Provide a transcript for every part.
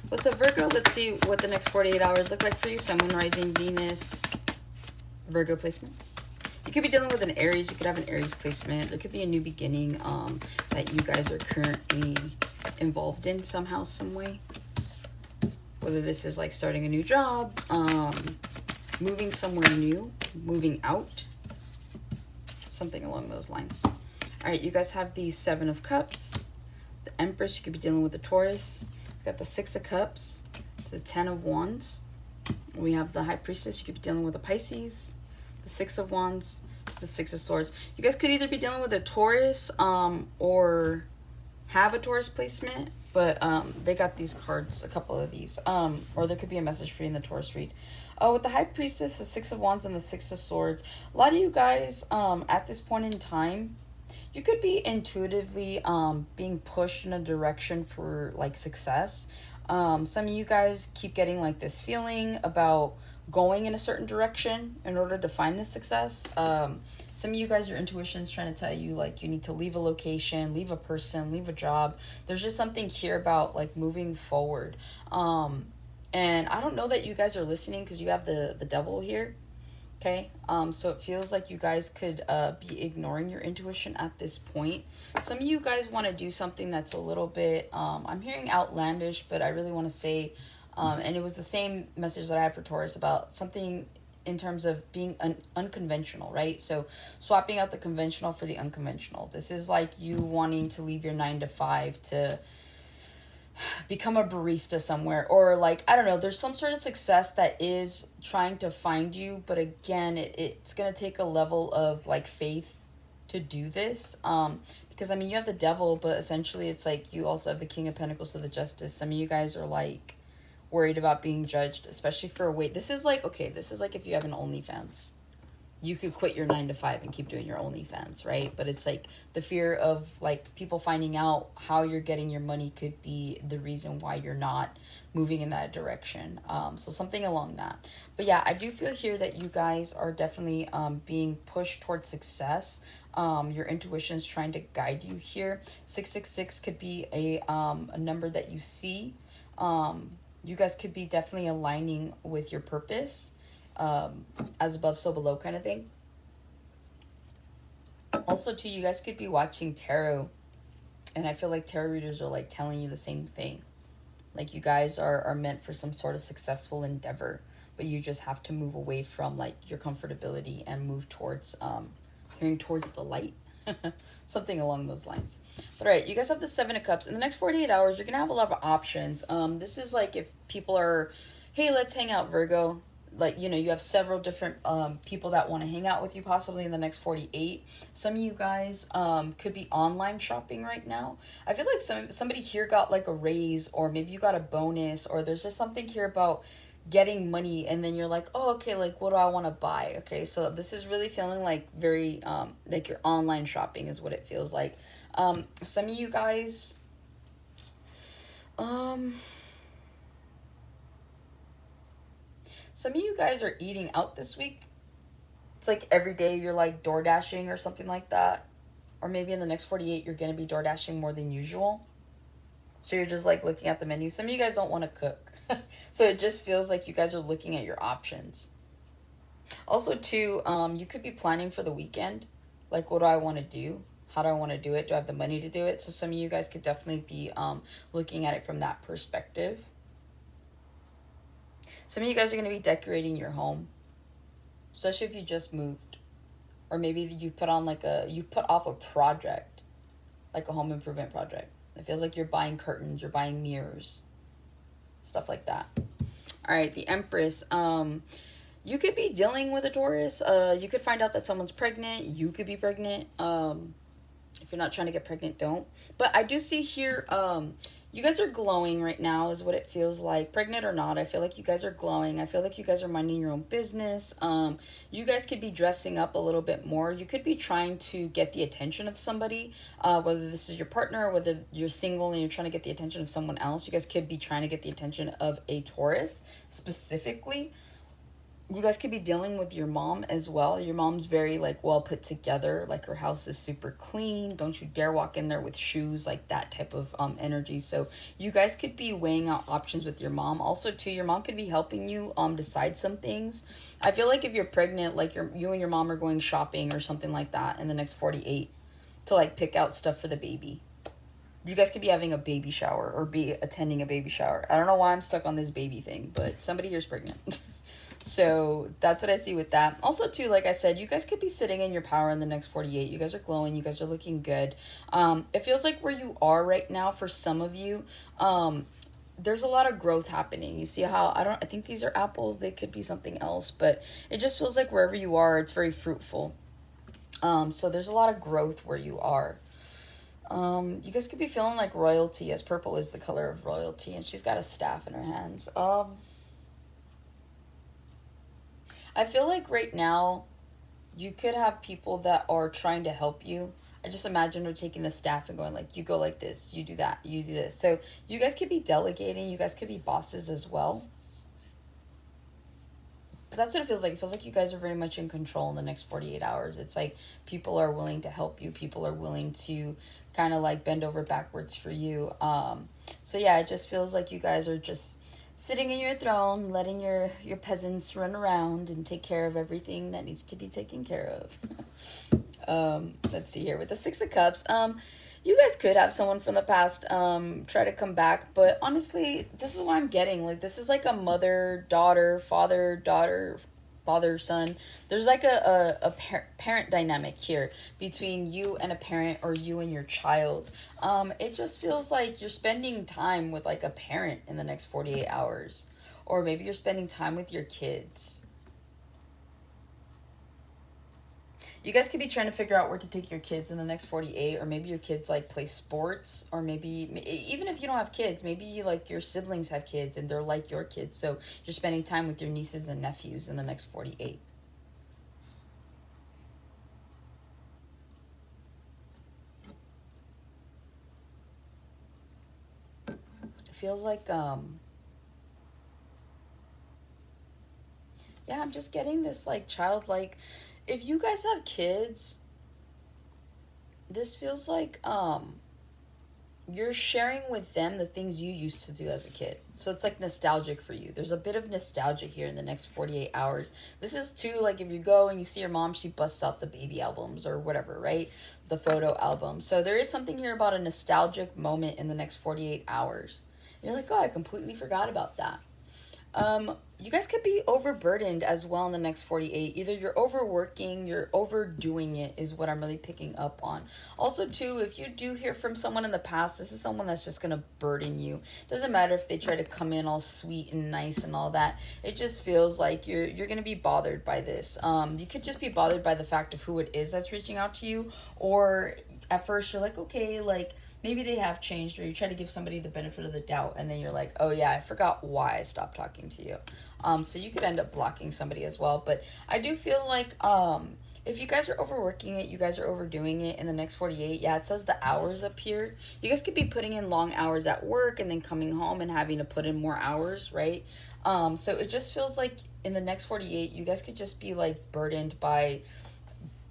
What's up, Virgo? Let's see what the next 48 hours look like for you. Sun, Moon, Rising, Venus, Virgo placements. You could be dealing with an Aries. You could have an Aries placement. There could be a new beginning that you guys are currently involved in somehow, some way. Whether this is like starting a new job, moving somewhere new, moving out, something along those lines. All right, you guys have the Seven of Cups, the Empress. You could be dealing with the Taurus. You got the Six of Cups, the Ten of Wands. We have the High Priestess. You could be dealing with a Pisces, the Six of Wands, the Six of Swords. You guys could either be dealing with a Taurus or have a Taurus placement, but they got these cards, a couple of these. Or there could be a message for you in the Taurus read. Oh, with the High Priestess, the Six of Wands, and the Six of Swords, a lot of you guys at this point in time, you could be intuitively being pushed in a direction for like success. Some of you guys keep getting like this feeling about going in a certain direction in order to find this success. Some of you guys, your intuition is trying to tell you like you need to leave a location, leave a person, leave a job. There's just something here about like moving forward. And I don't know that you guys are listening because you have the devil here. Okay, so it feels like you guys could be ignoring your intuition at this point. Some of you guys want to do something that's a little bit, I'm hearing outlandish, but I really want to say, and it was the same message that I had for Taurus about something in terms of being unconventional, right? So swapping out the conventional for the unconventional. This is like you wanting to leave your 9 to 5 to become a barista somewhere, or like, I don't know, there's some sort of success that is trying to find you, but again, it's gonna take a level of like faith to do this, because I mean, you have the devil, but essentially it's like you also have the King of Pentacles, so the Justice. Some of you guys are like worried about being judged, especially for a weight. This is like, okay, this is like if you have an OnlyFans, you could quit your 9 to 5 and keep doing your OnlyFans, right? But it's like the fear of like people finding out how you're getting your money could be the reason why you're not moving in that direction. So something along that. But yeah, I do feel here that you guys are definitely being pushed towards success. Your intuition is trying to guide you here. 666 could be a number that you see. You guys could be definitely aligning with your purpose. As above, so below kind of thing. Also, too, you guys could be watching tarot, and I feel like tarot readers are like telling you the same thing. Like you guys are meant for some sort of successful endeavor, but you just have to move away from like your comfortability and move towards hearing towards the light. Something along those lines. But all right, you guys have the Seven of Cups. In the next 48 hours, you're gonna have a lot of options. This is like if people are, hey, let's hang out, Virgo. Like, you know, you have several different people that want to hang out with you possibly in the next 48. Some of you guys could be online shopping right now. I feel like somebody here got like a raise, or maybe you got a bonus, or there's just something here about getting money, and then you're like, oh, okay, like what do I want to buy? Okay, so this is really feeling like very like your online shopping is what it feels like. Some of you guys some of you guys are eating out this week. It's like every day you're like door dashing or something like that. Or maybe in the next 48 you're going to be door dashing more than usual. So you're just like looking at the menu. Some of you guys don't want to cook. So it just feels like you guys are looking at your options. Also too, you could be planning for the weekend. Like, what do I want to do? How do I want to do it? Do I have the money to do it? So some of you guys could definitely be looking at it from that perspective. Some of you guys are going to be decorating your home, especially if you just moved, or maybe you put off a project, like a home improvement project. It feels like you're buying curtains, you're buying mirrors, stuff like that. All right, the Empress. You could be dealing with a Taurus. You could find out that someone's pregnant. You could be pregnant. If you're not trying to get pregnant, don't. But I do see here, you guys are glowing right now is what it feels like. Pregnant or not, I feel like you guys are glowing. I feel like you guys are minding your own business. You guys could be dressing up a little bit more. You could be trying to get the attention of somebody, whether this is your partner or whether you're single and you're trying to get the attention of someone else. You guys could be trying to get the attention of a Taurus specifically. You guys could be dealing with your mom as well. Your mom's very like well put together, like her house is super clean. Don't you dare walk in there with shoes, like that type of energy. So you guys could be weighing out options with your mom. Also too, your mom could be helping you decide some things. I feel like if you're pregnant, like you and your mom are going shopping or something like that in the next 48 to like pick out stuff for the baby. You guys could be having a baby shower or be attending a baby shower. I don't know why I'm stuck on this baby thing, but somebody here's pregnant. So that's what I see with that. Also, too, like I said, you guys could be sitting in your power in the next 48. You guys are glowing. You guys are looking good. It feels like where you are right now for some of you, there's a lot of growth happening. You see how, I think these are apples. They could be something else. But it just feels like wherever you are, it's very fruitful. So there's a lot of growth where you are. You guys could be feeling like royalty, as purple is the color of royalty. And she's got a staff in her hands. I feel like right now, you could have people that are trying to help you. I just imagine her taking a staff and going like, you go like this, you do that, you do this. So you guys could be delegating. You guys could be bosses as well. But that's what it feels like. It feels like you guys are very much in control in the next 48 hours. It's like people are willing to help you. People are willing to kind of like bend over backwards for you. So yeah, it just feels like you guys are just sitting in your throne, letting your peasants run around and take care of everything that needs to be taken care of. Let's see here with the Six of Cups. You guys could have someone from the past try to come back, but honestly, this is what I'm getting. Like, this is like a mother, daughter, father, daughter, father, son. There's like a parent dynamic here between you and a parent or you and your child. It just feels like you're spending time with like a parent in the next 48 hours. Or maybe you're spending time with your kids. You guys could be trying to figure out where to take your kids in the next 48, or maybe your kids like play sports, or maybe even if you don't have kids, maybe like your siblings have kids and they're like your kids. So you're spending time with your nieces and nephews in the next 48. It feels like yeah, I'm just getting this like childlike. If you guys have kids, this feels like you're sharing with them the things you used to do as a kid. So it's like nostalgic for you. There's a bit of nostalgia here in the next 48 hours. This is too like if you go and you see your mom, she busts out the baby albums or whatever, right? The photo album. So there is something here about a nostalgic moment in the next 48 hours. You're like, oh, I completely forgot about that. You guys could be overburdened as well in the next 48. Either you're overworking, you're overdoing it is what I'm really picking up on. Also, too, if you do hear from someone in the past, this is someone that's just going to burden you. Doesn't matter if they try to come in all sweet and nice and all that. It just feels like you're going to be bothered by this. You could just be bothered by the fact of who it is that's reaching out to you. Or at first you're like, okay, like, maybe they have changed, or you try to give somebody the benefit of the doubt, and then you're like, oh yeah, I forgot why I stopped talking to you. So you could end up blocking somebody as well. But I do feel like if you guys are overworking it, you guys are overdoing it in the next 48. Yeah, it says the hours up here. You guys could be putting in long hours at work and then coming home and having to put in more hours, right? So it just feels like in the next 48, you guys could just be like burdened by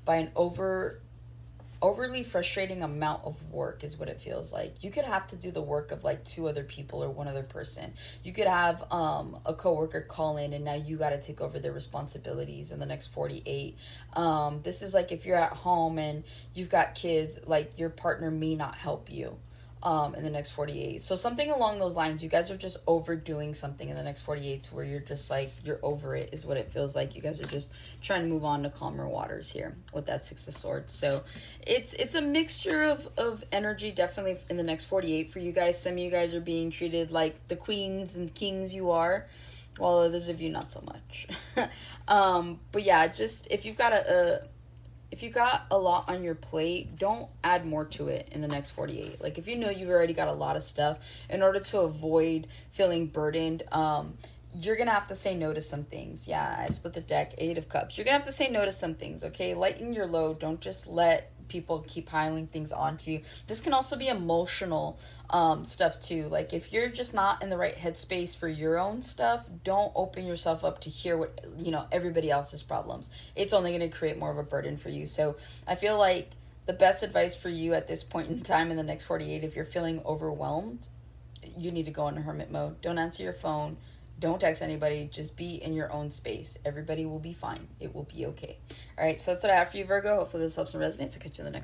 an overly frustrating amount of work is what it feels like. You could have to do the work of like 2 other people or 1 other person. You could have a coworker call in and now you got to take over their responsibilities in the next 48. This is like if you're at home and you've got kids, like your partner may not help you in the next 48. So something along those lines. You guys are just overdoing something in the next 48 to where you're just like, you're over it is what it feels like. You guys are just trying to move on to calmer waters here with that Six of Swords. So it's a mixture of energy definitely in the next 48 for you guys. Some of you guys are being treated like the queens and kings you are, while others of you not so much. But yeah, just if you've got if you got a lot on your plate, don't add more to it in the next 48. Like if you know you've already got a lot of stuff, in order to avoid feeling burdened, you're going to have to say no to some things. Yeah, I split the deck, 8 of Cups. You're going to have to say no to some things, okay? Lighten your load. Don't just let people keep piling things onto you. This can also be emotional stuff too. Like if you're just not in the right headspace for your own stuff, don't open yourself up to hear what, you know, everybody else's problems. It's only going to create more of a burden for you. So I feel like the best advice for you at this point in time in the next 48, if you're feeling overwhelmed, you need to go into hermit mode. Don't answer your phone. Don't text anybody. Just be in your own space. Everybody will be fine. It will be okay. All right, so that's what I have for you, Virgo. Hopefully this helps and resonates. I'll catch you in the next one.